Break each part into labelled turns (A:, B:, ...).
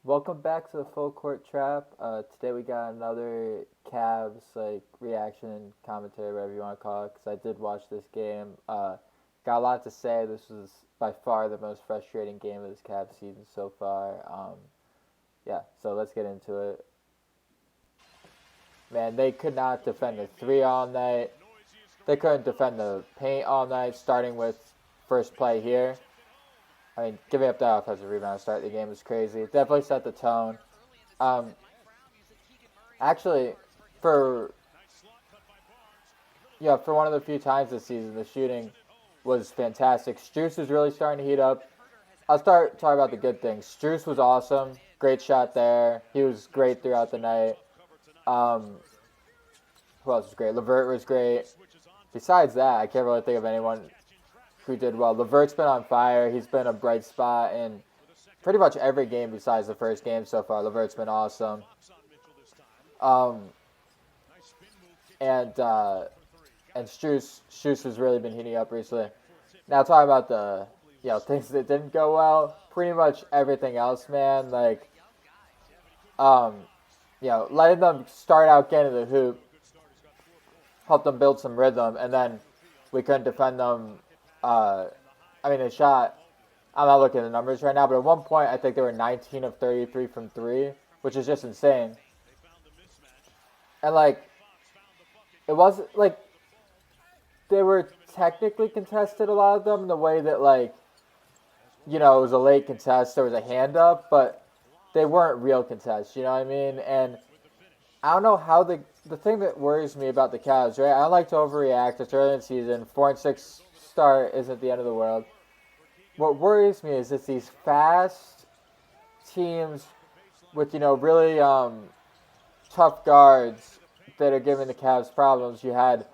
A: Welcome back to the Full Court Trap. Today we got another Cavs reaction commentary, whatever you want to call it. Because I did watch this game. Got a lot to say. This was by far the most frustrating game of this Cavs season so far. Yeah, so let's get into it. Man, they could not defend the three all night. They couldn't defend the paint all night. Starting with first play here. I mean, giving up that offensive rebound to start the game was crazy. It definitely set the tone. Um, Actually, for for one of the few times this season, the shooting was fantastic. Strus was really starting to heat up. I'll start talking about the good things. Strus was awesome. Great shot there. He was great throughout the night. Who else was great? LeVert was great. Besides that, I can't really think of anyone who did well. LeVert's been on fire. He's been a bright spot in pretty much every game besides the first game so far. LeVert's been awesome. And Strus has really been heating up recently. Now talking about the things that didn't go well. Pretty much everything else, man. Letting them start out getting the hoop, helped them build some rhythm, and then we couldn't defend them. They shot. I'm not looking at the numbers right now, but at one point I think they were 19 of 33 from three, which is just insane. And it wasn't they were technically contested, a lot of them, in the way that it was a late contest, there was a hand up, but they weren't real contests, you know what I mean? And I don't know how the thing that worries me about the Cavs, right? I don't like to overreact. It's early in the season. 4-6 start isn't the end of the world. What worries me is it's these fast teams with really tough guards that are giving the Cavs problems. You had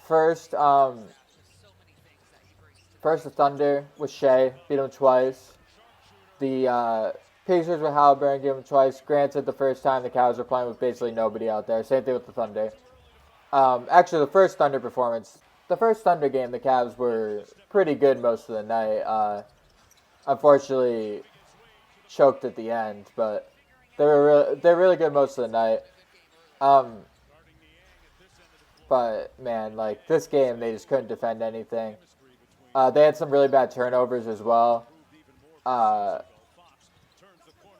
A: first the Thunder with Shea, beat them twice. The Pacers with Halliburton, gave them twice. Granted, the first time the Cavs were playing with basically nobody out there. Same thing with the Thunder. Actually, the first Thunder game, the Cavs were pretty good most of the night. Unfortunately, choked at the end, but they're really good most of the night. But man, this game, they just couldn't defend anything. They had some really bad turnovers as well.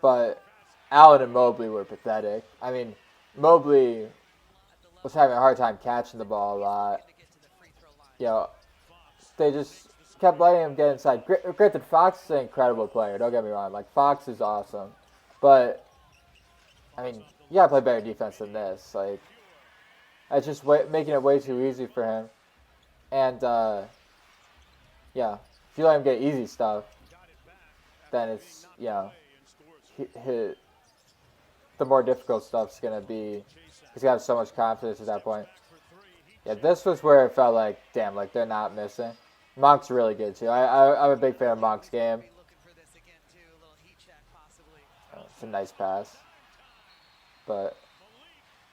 A: But Allen and Mobley were pathetic. I mean, Mobley was having a hard time catching the ball a lot. They just kept letting him get inside. Granted, Fox is an incredible player. Don't get me wrong. Fox is awesome. But, I mean, you gotta play better defense than this. It's just making it way too easy for him. And, if you let him get easy stuff, then it's, the more difficult stuff's going to be. He's got so much confidence at that point. Yeah, this was where it felt like, damn, they're not missing. Monk's really good, too. I'm a big fan of Monk's game. It's a nice pass. But,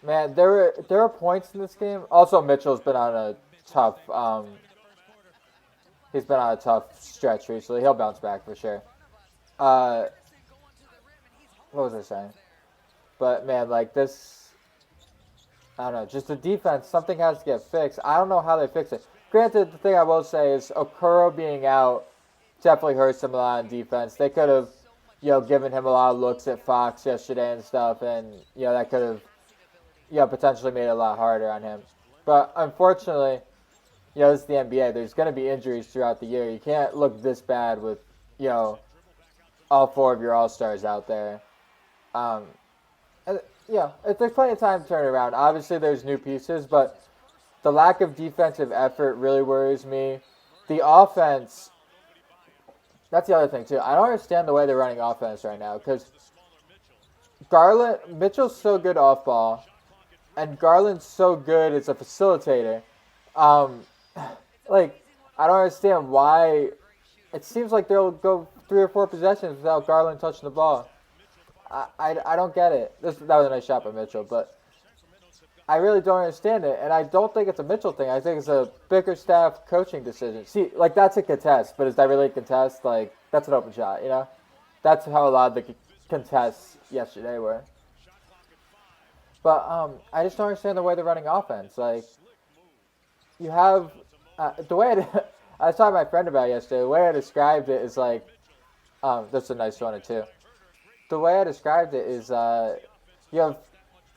A: man, there are points in this game. Also, Mitchell's been on a tough stretch recently. He'll bounce back for sure. What was I saying? But man, this, I don't know, just the defense, something has to get fixed. I don't know how they fix it. Granted, the thing I will say is Okoro being out definitely hurts him a lot on defense. They could have, given him a lot of looks at Fox yesterday and stuff, and, that could have, potentially made it a lot harder on him. But unfortunately, this is the NBA. There's going to be injuries throughout the year. You can't look this bad with, all four of your All-Stars out there. There's plenty of time to turn it around. Obviously, there's new pieces, but the lack of defensive effort really worries me. The offense, that's the other thing, too. I don't understand the way they're running offense right now, because Mitchell's so good off ball, and Garland's so good as a facilitator. I don't understand why. It seems like they'll go 3 or 4 possessions without Garland touching the ball. I don't get it. That was a nice shot by Mitchell, but I really don't understand it, and I don't think it's a Mitchell thing. I think it's a Bickerstaff coaching decision. See, that's a contest, but is that really a contest? That's an open shot, That's how a lot of the contests yesterday were. But I just don't understand the way they're running offense. Like, you have the way I was talking to my friend about it yesterday. The way I described it is like, that's a nice one too. The way I described it is you have.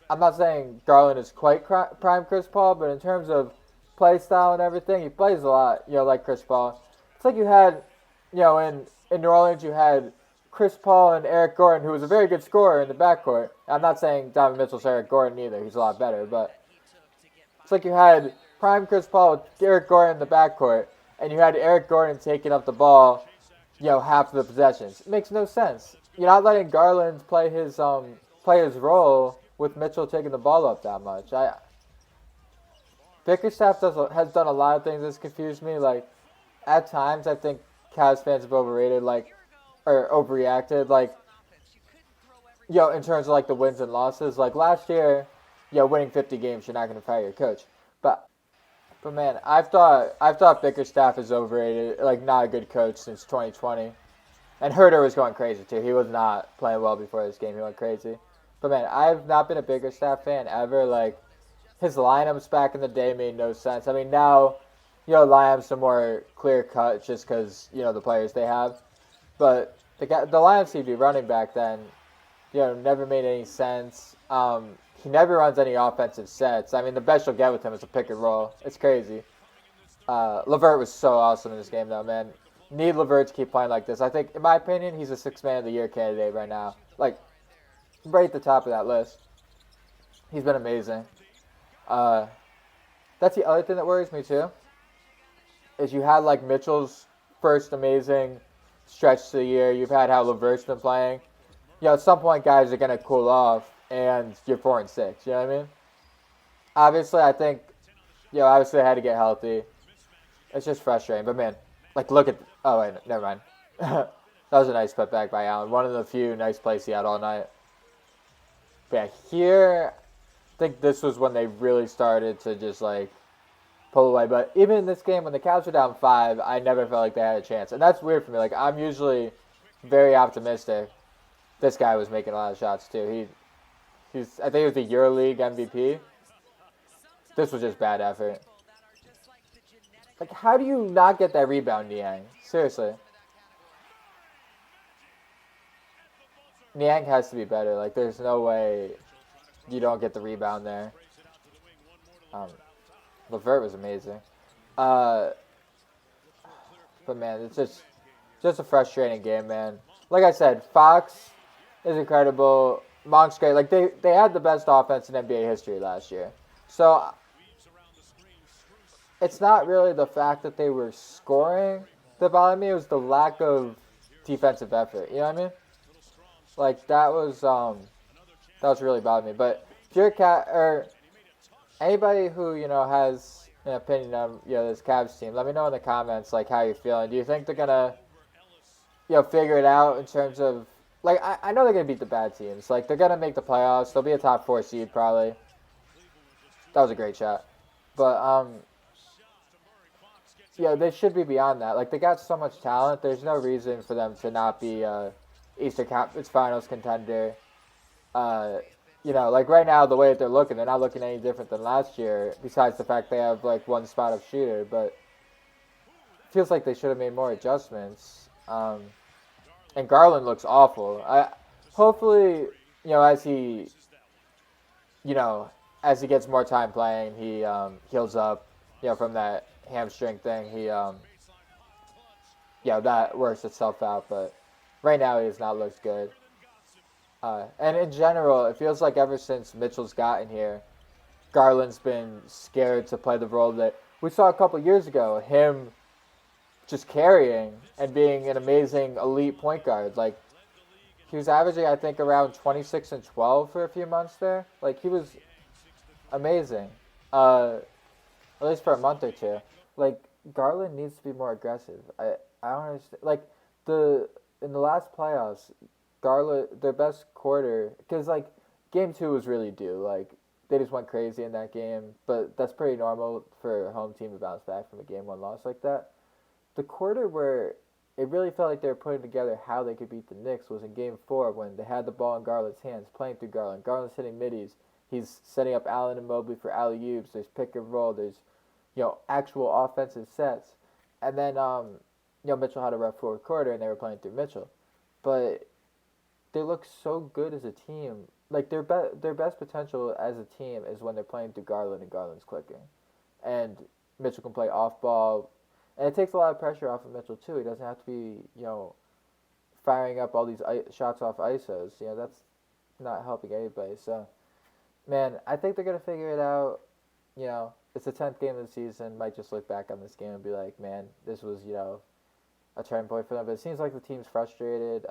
A: I'm not saying Garland is quite prime Chris Paul, but in terms of play style and everything, he plays a lot. Like Chris Paul. It's like you had, in New Orleans, you had Chris Paul and Eric Gordon, who was a very good scorer in the backcourt. I'm not saying Donovan Mitchell's Eric Gordon either. He's a lot better, but it's like you had prime Chris Paul with Eric Gordon in the backcourt, and you had Eric Gordon taking up the ball, half of the possessions. It makes no sense. You're not letting Garland play his role with Mitchell taking the ball up that much. Bickerstaff has done a lot of things that's confused me. Like, at times, I think Cavs fans have overrated, or overreacted, in terms of, the wins and losses. Like, last year, winning 50 games, you're not going to fire your coach. But man, I've thought Bickerstaff is overrated, not a good coach since 2020. And Herter was going crazy, too. He was not playing well before this game. He went crazy. But, man, I've not been a Bickerstaff fan ever. His lineups back in the day made no sense. I mean, now, lineups are more clear-cut just because, the players they have. But the lineups he'd be running back then, never made any sense. He never runs any offensive sets. I mean, the best you'll get with him is a pick and roll. It's crazy. LeVert was so awesome in this game, though, man. Need LeVert to keep playing like this. I think, in my opinion, he's a Sixth Man of the Year candidate right now. Right at the top of that list. He's been amazing. That's the other thing that worries me, too. Is you had, Mitchell's first amazing stretch to the year. You've had how LeVert's been playing. At some point, guys are going to cool off, and you're 4-6. You know what I mean? Obviously, I think, obviously I had to get healthy. It's just frustrating. But, man, look at... Oh, wait, never mind. That was a nice putback by Allen. One of the few nice plays he had all night. But, yeah, here, I think this was when they really started to just, pull away. But even in this game, when the Cavs were down 5, I never felt like they had a chance. And that's weird for me. I'm usually very optimistic. This guy was making a lot of shots, too. I think he was the EuroLeague MVP. This was just bad effort. How do you not get that rebound, Niang? Seriously. Niang has to be better. There's no way you don't get the rebound there. LeVert was amazing. But, man, it's just a frustrating game, man. Like I said, Fox is incredible. Monk's great. They had the best offense in NBA history last year. So, it's not really the fact that they were scoring that bothered me. It was the lack of defensive effort. You know what I mean? That was really bothering me. But if you're or anybody who, has an opinion on, this Cavs team, let me know in the comments, how you're feeling. Do you think they're going to, figure it out in terms of, I know they're going to beat the bad teams. They're going to make the playoffs. They'll be a top 4 seed probably. That was a great shot. But, they should be beyond that. They got so much talent. There's no reason for them to not be Eastern Conference Finals contender. Right now, the way that they're not looking any different than last year, besides the fact they have, one spot up shooter. But it feels like they should have made more adjustments. And Garland looks awful. Hopefully, as he gets more time playing, he heals up, from that hamstring thing. He, that works itself out. But right now, he has not looked good. And in general, it feels like ever since Mitchell's gotten here, Garland's been scared to play the role that we saw a couple years ago. Him just carrying and being an amazing elite point guard. He was averaging, I think, around 26 and 12 for a few months there. He was amazing. At least for a month or two. Garland needs to be more aggressive. I don't understand. In the last playoffs, Garland, their best quarter, because, Game 2 was really due. They just went crazy in that game. But that's pretty normal for a home team to bounce back from a Game 1 loss like that. The quarter where it really felt like they were putting together how they could beat the Knicks was in Game 4 when they had the ball in Garland's hands, playing through Garland. Garland's hitting middies. He's setting up Allen and Mobley for alley-oops. There's pick and roll. There's, actual offensive sets. And then, Mitchell had a rough fourth quarter and they were playing through Mitchell. But they look so good as a team. Like, their best potential as a team is when they're playing through Garland and Garland's clicking. And Mitchell can play off ball. And it takes a lot of pressure off of Mitchell, too. He doesn't have to be, firing up all these shots off ISOs. That's not helping anybody. So, man, I think they're going to figure it out. It's the 10th game of the season. Might just look back on this game and be like, man, this was, a turning point for them. But it seems like the team's frustrated.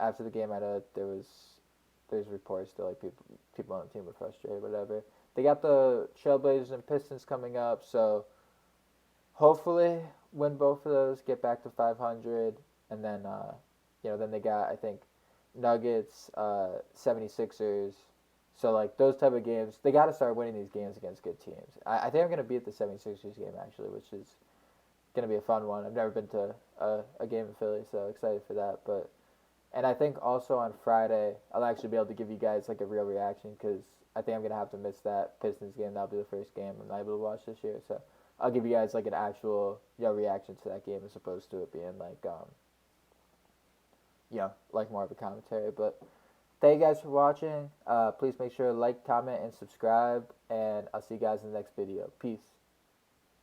A: After the game, I know there's reports that, like, people on the team were frustrated, whatever. They got the Trailblazers and Pistons coming up, so hopefully win both of those, get back to 500, and then, then they got, I think, Nuggets, 76ers. So, like, those type of games, they got to start winning these games against good teams. I think I'm going to beat the 76ers game, actually, which is going to be a fun one. I've never been to a game in Philly, so excited for that. And I think also on Friday, I'll actually be able to give you guys, like, a real reaction because I think I'm going to have to miss that Pistons game. That'll be the first game I'm not able to watch this year. So I'll give you guys, like, an actual, reaction to that game as opposed to it being, like, like more of a commentary. But thank you guys for watching. Please make sure to like, comment, and subscribe. And I'll see you guys in the next video. Peace.